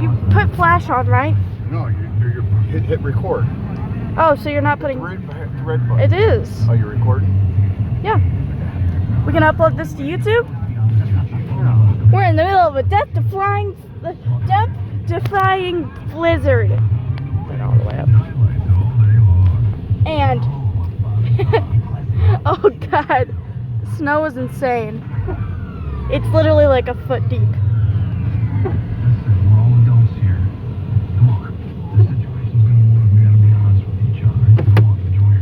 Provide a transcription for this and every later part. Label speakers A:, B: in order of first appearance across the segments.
A: You put flash on, right?
B: No, you hit record.
A: Oh, so you're not putting...
B: The red button.
A: It is.
B: Oh, you're recording?
A: Yeah. We can upload this to YouTube?
B: Yeah.
A: We're in the middle of a death-defying blizzard. Put it all the way up. And... oh, God. The snow is insane. It's literally like a foot deep.
C: We're all adults here. Come on. This situation's gonna move. We gotta be honest with each other. Come on, enjoy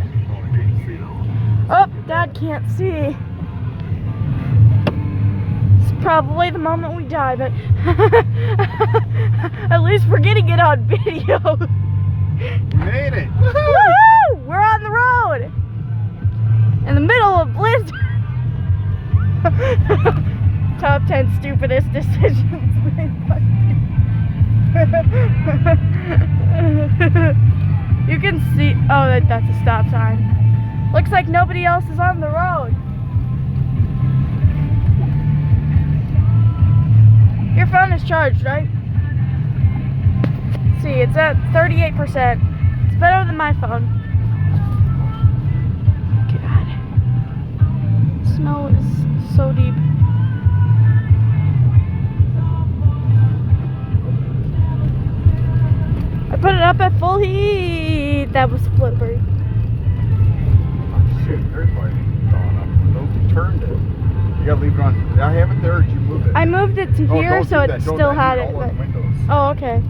C: yourself.
A: Oh, Dad can't see. It's probably the moment we die, but at least we're getting it on video.
B: Made it!
A: Woohoo! We're on the road! In the middle of blizzard. Top 10 stupidest decisions made by you can see, oh, that's a stop sign. Looks like nobody else is on the road. Your phone is charged, right? Let's see, it's at 38%. It's better than my phone. God. Snow is so deep. I put it up at full heat. That was flippery.
B: Shit, everybody's gone up. Nobody turned it. You gotta leave it on. I have it there, or did you move it?
A: I moved it to here
B: don't
A: so
B: do
A: it
B: that. Don't
A: still
B: do
A: had
B: that.
A: it.
B: All on
A: But...
B: windows.
A: oh, okay.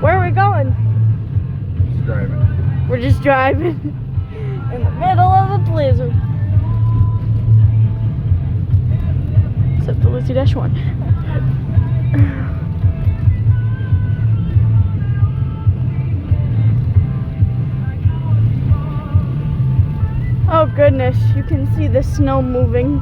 A: Where are we going?
B: Just driving.
A: We're just driving in the middle of a blizzard. Except the Lizzie Dash one. Oh goodness, you can see the snow moving.